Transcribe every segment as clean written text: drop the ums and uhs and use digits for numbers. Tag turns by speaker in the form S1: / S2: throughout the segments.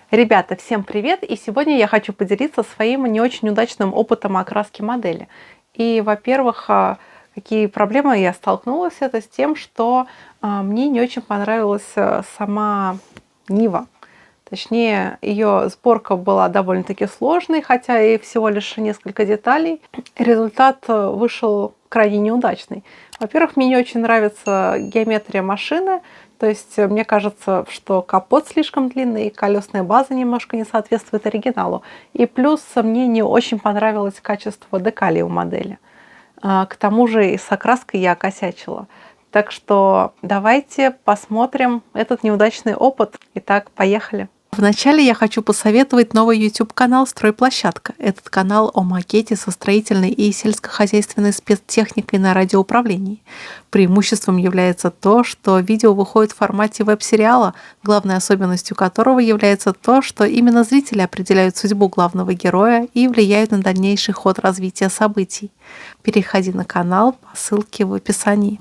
S1: Ребята, всем привет! И сегодня я хочу поделиться своим не очень удачным опытом окраски модели. И, во-первых, какие проблемы я столкнулась, это с тем, что мне не очень понравилась сама Нива. Точнее, ее сборка была довольно-таки сложной, хотя и всего лишь несколько деталей. Результат вышел крайне неудачный. Во-первых, мне не очень нравится геометрия машины, то есть мне кажется, что капот слишком длинный, и колесная база немножко не соответствует оригиналу. И плюс мне не очень понравилось качество декалей у модели. К тому же и с окраской я косячила. Так что давайте посмотрим этот неудачный опыт. Итак, поехали. Вначале я хочу посоветовать новый YouTube-канал «Стройплощадка». Этот канал о макете со строительной и сельскохозяйственной спецтехникой на радиоуправлении. Преимуществом является то, что видео выходит в формате веб-сериала, главной особенностью которого является то, что именно зрители определяют судьбу главного героя и влияют на дальнейший ход развития событий. Переходи на канал по ссылке в описании.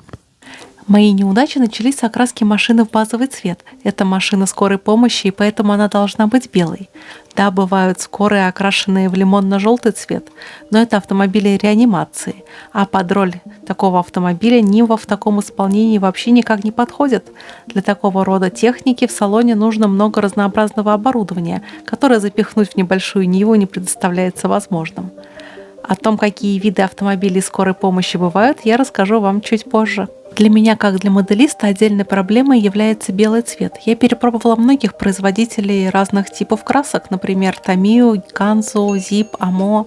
S1: Мои неудачи начались с окраски машины в базовый цвет. Это машина скорой помощи, и поэтому она должна быть белой. Да, бывают скорые, окрашенные в лимонно-желтый цвет, но это автомобили реанимации. А под роль такого автомобиля Нива в таком исполнении вообще никак не подходит. Для такого рода техники в салоне нужно много разнообразного оборудования, которое запихнуть в небольшую Ниву не представляется возможным. О том, какие виды автомобилей скорой помощи бывают, я расскажу вам чуть позже. Для меня, как для моделиста, отдельной проблемой является белый цвет. Я перепробовала многих производителей разных типов красок, например, Tamiya, Kanzo, Zip, Amo,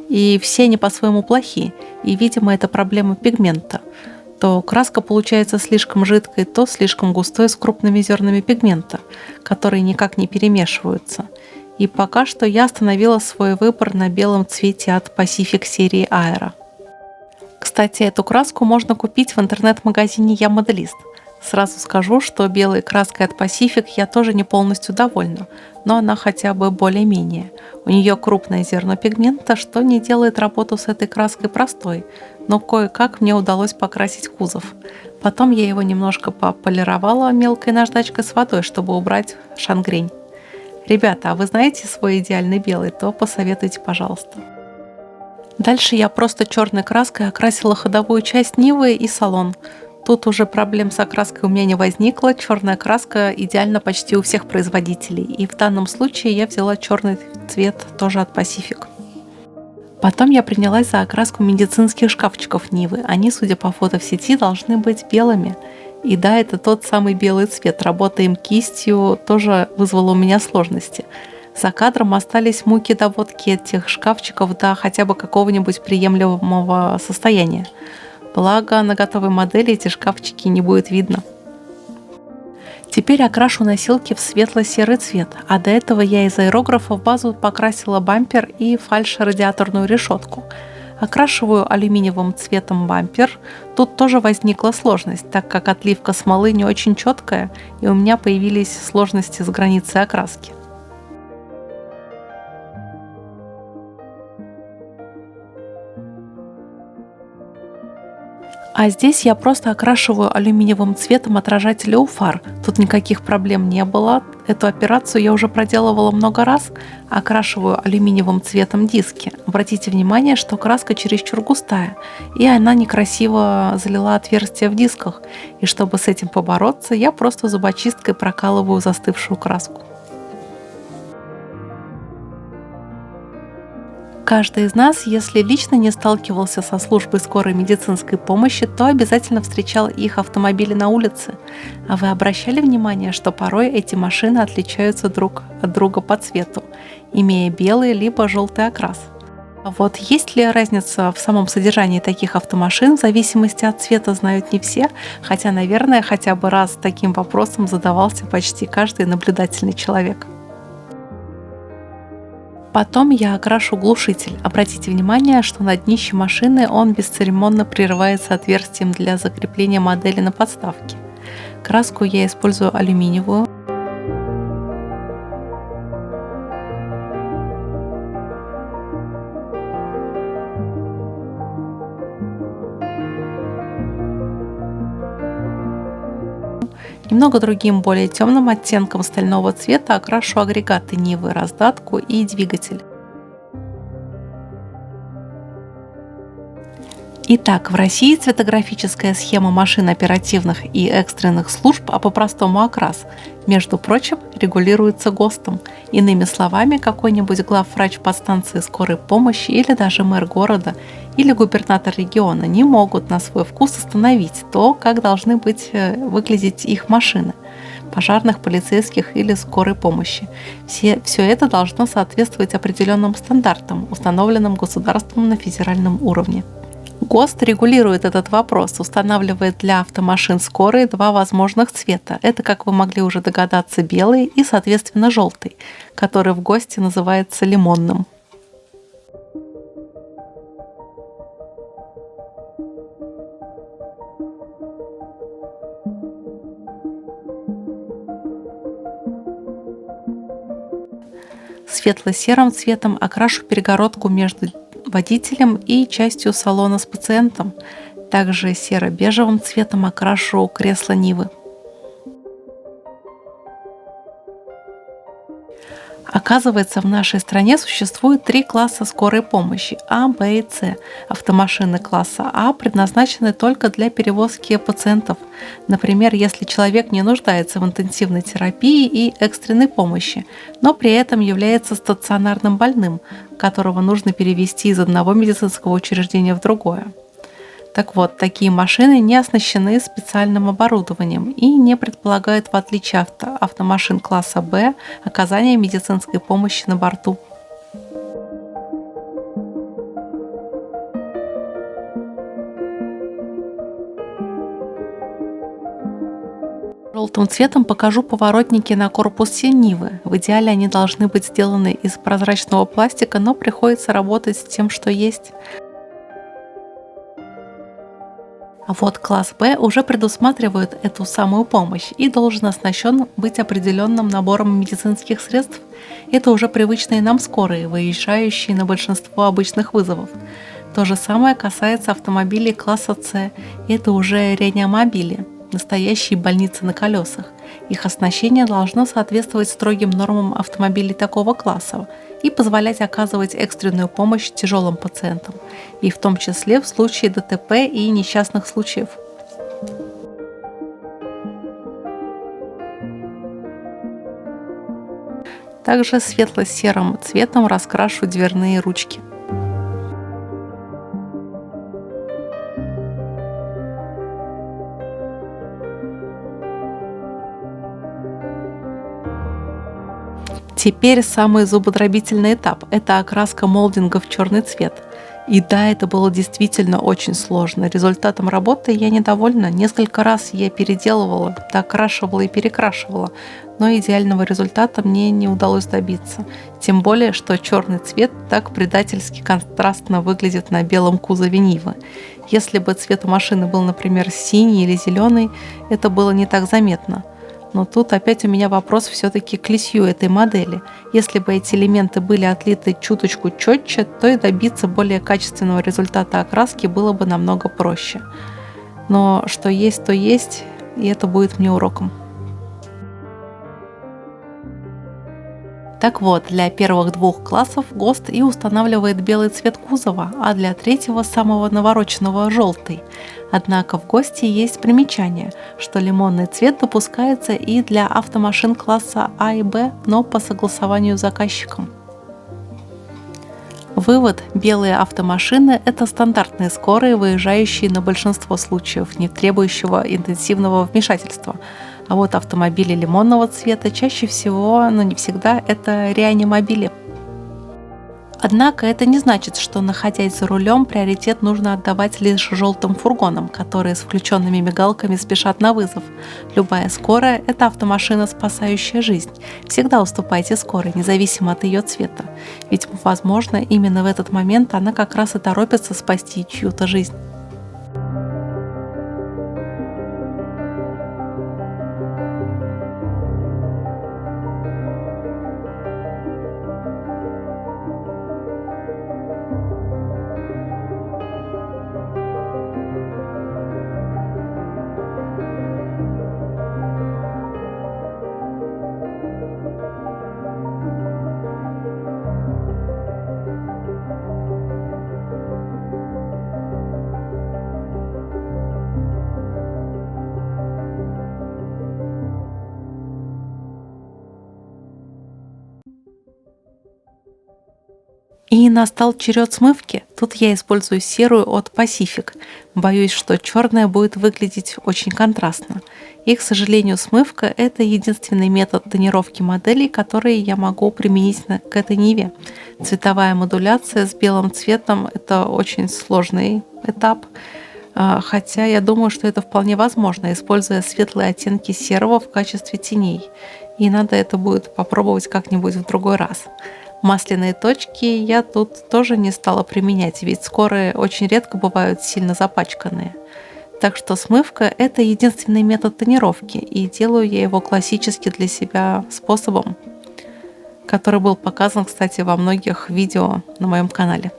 S1: и все они по-своему плохи. И, видимо, это проблема пигмента. То краска получается слишком жидкой, то слишком густой с крупными зернами пигмента, которые никак не перемешиваются. И пока что я остановила свой выбор на белом цвете от Pacific серии Aero. Кстати, эту краску можно купить в интернет-магазине «Я моделист». Сразу скажу, что белой краской от Pacific я тоже не полностью довольна, но она хотя бы более-менее. У нее крупное зерно пигмента, что не делает работу с этой краской простой, но кое-как мне удалось покрасить кузов. Потом я его немножко пополировала мелкой наждачкой с водой, чтобы убрать шангрень. Ребята, а вы знаете свой идеальный белый, то посоветуйте, пожалуйста. Дальше я просто черной краской окрасила ходовую часть Нивы и салон. Тут уже проблем с окраской у меня не возникло, черная краска идеальна почти у всех производителей. И в данном случае я взяла черный цвет тоже от Pacific. Потом я принялась за окраску медицинских шкафчиков Нивы. Они, судя по фото в сети, должны быть белыми. И да, это тот самый белый цвет. Работа им кистью тоже вызвала у меня сложности. За кадром остались муки доводки этих шкафчиков до хотя бы какого-нибудь приемлемого состояния. Благо, на готовой модели эти шкафчики не будет видно. Теперь окрашу носилки в светло-серый цвет, а до этого я из аэрографа в базу покрасила бампер и фальш-радиаторную решетку. Окрашиваю алюминиевым цветом бампер. Тут тоже возникла сложность, так как отливка смолы не очень четкая, и у меня появились сложности с границей окраски. А здесь я просто окрашиваю алюминиевым цветом отражатели у фар. Тут никаких проблем не было. Эту операцию я уже проделывала много раз. Окрашиваю алюминиевым цветом диски. Обратите внимание, что краска чересчур густая, и она некрасиво залила отверстия в дисках. И чтобы с этим побороться, я просто зубочисткой прокалываю застывшую краску. Каждый из нас, если лично не сталкивался со службой скорой медицинской помощи, то обязательно встречал их автомобили на улице. А вы обращали внимание, что порой эти машины отличаются друг от друга по цвету, имея белый либо желтый окрас? А вот есть ли разница в самом содержании таких автомашин в зависимости от цвета, знают не все, хотя, наверное, хотя бы раз таким вопросом задавался почти каждый наблюдательный человек. Потом я окрашу глушитель. Обратите внимание, что на днище машины он бесцеремонно прерывается отверстием для закрепления модели на подставке. Краску я использую алюминиевую. Немного другим, более темным оттенком стального цвета окрашу агрегаты Нивы, раздатку и двигатель. Итак, в России цветографическая схема машин оперативных и экстренных служб, а по-простому окрас, между прочим, регулируется ГОСТом. Иными словами, какой-нибудь главврач подстанции скорой помощи или даже мэр города или губернатор региона не могут на свой вкус установить то, как должны выглядеть их машины пожарных, полицейских или скорой помощи. Все это должно соответствовать определенным стандартам, установленным государством на федеральном уровне. ГОСТ регулирует этот вопрос, устанавливает для автомашин скорой два возможных цвета. Это, как вы могли уже догадаться, белый и, соответственно, желтый, который в ГОСТе называется лимонным. Светло-серым цветом окрашу перегородку между водителем и частью салона с пациентом. Также серо-бежевым цветом окрашу кресло Нивы. Оказывается, в нашей стране существует три класса скорой помощи А, Б и С. Автомашины класса А предназначены только для перевозки пациентов. Например, если человек не нуждается в интенсивной терапии и экстренной помощи, но при этом является стационарным больным, которого нужно перевести из одного медицинского учреждения в другое. Так вот, такие машины не оснащены специальным оборудованием и не предполагают, в отличие от автомашин класса Б, оказание медицинской помощи на борту. Желтым цветом покажу поворотники на корпусе Нивы. В идеале они должны быть сделаны из прозрачного пластика, но приходится работать с тем, что есть. А вот класс Б уже предусматривает эту самую помощь и должен оснащен быть определенным набором медицинских средств. Это уже привычные нам скорые, выезжающие на большинство обычных вызовов. То же самое касается автомобилей класса С. Это уже реанимобили, настоящие больницы на колесах. Их оснащение должно соответствовать строгим нормам автомобилей такого класса и позволять оказывать экстренную помощь тяжелым пациентам, и в том числе в случае ДТП и несчастных случаев. Также светло-серым цветом раскрашу дверные ручки. Теперь самый зубодробительный этап – это окраска молдинга в черный цвет. И да, это было действительно очень сложно. Результатом работы я недовольна. Несколько раз я переделывала, докрашивала и перекрашивала, но идеального результата мне не удалось добиться. Тем более, что черный цвет так предательски контрастно выглядит на белом кузове Нивы. Если бы цвет у машины был, например, синий или зеленый, это было не так заметно. Но тут опять у меня вопрос все-таки к лисью этой модели. Если бы эти элементы были отлиты чуточку четче, то и добиться более качественного результата окраски было бы намного проще. Но что есть, то есть, и это будет мне уроком. Так вот, для первых двух классов ГОСТ и устанавливает белый цвет кузова, а для третьего, самого навороченного, желтый. Однако в ГОСТе есть примечание, что лимонный цвет допускается и для автомашин класса А и Б, но по согласованию с заказчиком. Вывод: белые автомашины – это стандартные скорые, выезжающие на большинство случаев, не требующего интенсивного вмешательства. А вот автомобили лимонного цвета чаще всего, но не всегда, это реанимобили. Однако это не значит, что, находясь за рулем, приоритет нужно отдавать лишь желтым фургонам, которые с включенными мигалками спешат на вызов. Любая скорая – это автомашина, спасающая жизнь. Всегда уступайте скорой, независимо от ее цвета. Ведь, возможно, именно в этот момент она как раз и торопится спасти чью-то жизнь. И настал черед смывки. Тут я использую серую от Pacific. Боюсь, что черная будет выглядеть очень контрастно. И, к сожалению, смывка — это единственный метод тонировки моделей, который я могу применить к этой Ниве. Цветовая модуляция с белым цветом — это очень сложный этап. Хотя я думаю, что это вполне возможно, используя светлые оттенки серого в качестве теней. И надо это будет попробовать как-нибудь в другой раз. Масляные точки я тут тоже не стала применять, ведь скорые очень редко бывают сильно запачканные. Так что смывка — это единственный метод тонировки, и делаю я его классически для себя способом, который был показан, кстати, во многих видео на моем канале.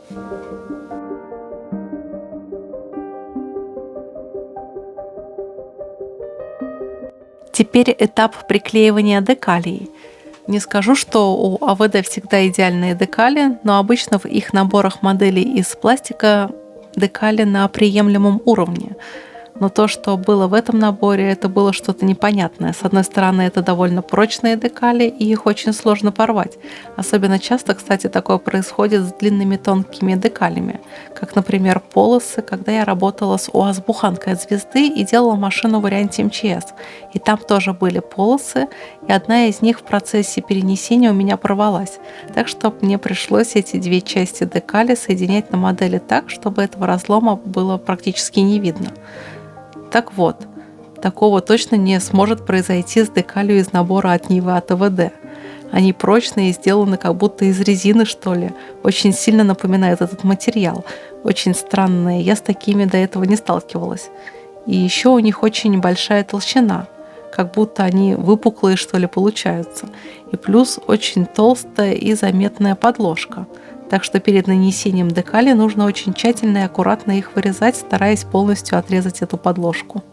S1: Теперь этап приклеивания декалей. Не скажу, что у АВД всегда идеальные декали, но обычно в их наборах моделей из пластика декали на приемлемом уровне. Но то, что было в этом наборе, это было что-то непонятное. С одной стороны, это довольно прочные декали, и их очень сложно порвать. Особенно часто, кстати, такое происходит с длинными тонкими декалями. Как, например, полосы, когда я работала с УАЗ-буханкой от звезды и делала машину в варианте МЧС. И там тоже были полосы, и одна из них в процессе перенесения у меня порвалась. Так что мне пришлось эти две части декали соединять на модели так, чтобы этого разлома было практически не видно. Так вот, такого точно не сможет произойти с декалью из набора от Нивы от АВД. Они прочные и сделаны как будто из резины, что ли. Очень сильно напоминает этот материал. Очень странные. Я с такими до этого не сталкивалась. И еще у них очень большая толщина. Как будто они выпуклые, что ли, получаются. И плюс очень толстая и заметная подложка. Так что перед нанесением декали нужно очень тщательно и аккуратно их вырезать, стараясь полностью отрезать эту подложку.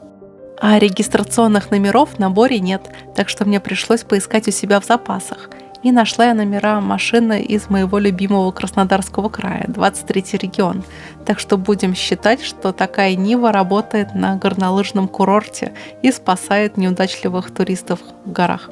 S1: А регистрационных номеров в наборе нет, так что мне пришлось поискать у себя в запасах. И нашла я номера машины из моего любимого Краснодарского края, 23-й регион. Так что будем считать, что такая Нива работает на горнолыжном курорте и спасает неудачливых туристов в горах.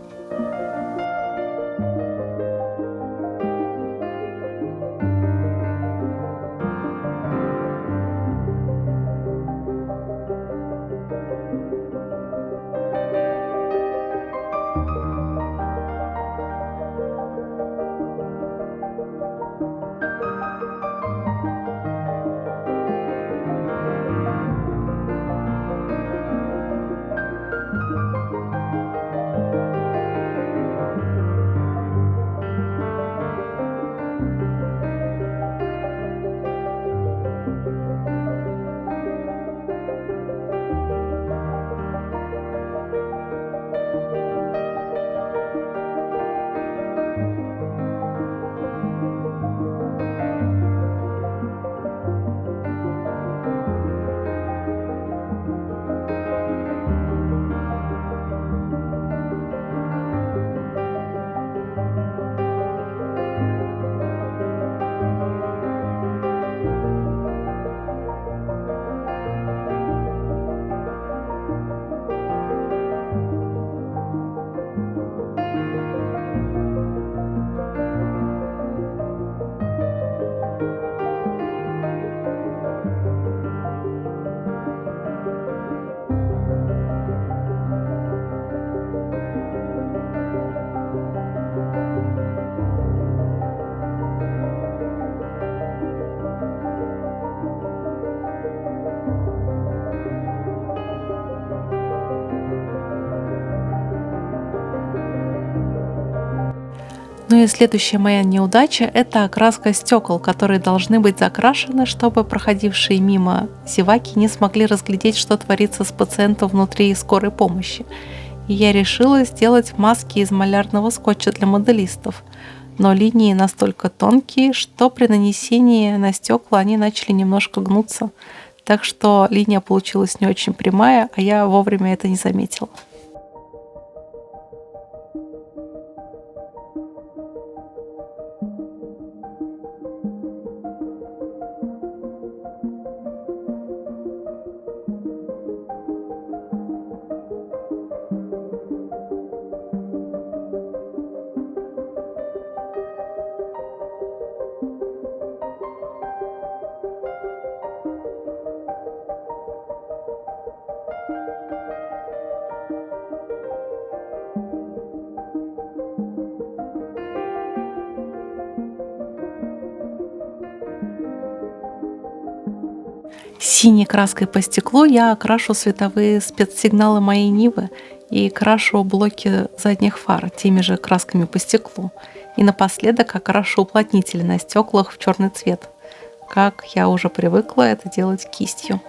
S1: Ну и следующая моя неудача — это окраска стекол, которые должны быть закрашены, чтобы проходившие мимо зеваки не смогли разглядеть, что творится с пациентом внутри скорой помощи. И я решила сделать маски из малярного скотча для моделистов. Но линии настолько тонкие, что при нанесении на стекла они начали немножко гнуться. Так что линия получилась не очень прямая, а я вовремя это не заметила. Синей краской по стеклу я окрашу световые спецсигналы моей Нивы и крашу блоки задних фар теми же красками по стеклу. И напоследок окрашу уплотнители на стеклах в черный цвет, как я уже привыкла это делать кистью.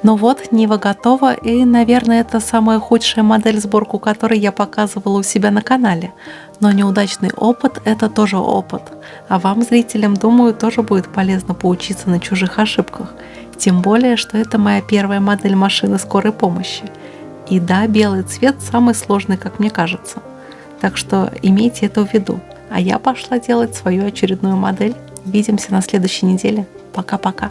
S1: Ну вот, Нива готова, и, наверное, это самая худшая модель, сборку которой я показывала у себя на канале. Но неудачный опыт – это тоже опыт. А вам, зрителям, думаю, тоже будет полезно поучиться на чужих ошибках. Тем более, что это моя первая модель машины скорой помощи. И да, белый цвет самый сложный, как мне кажется. Так что имейте это в виду. А я пошла делать свою очередную модель. Увидимся на следующей неделе. Пока-пока.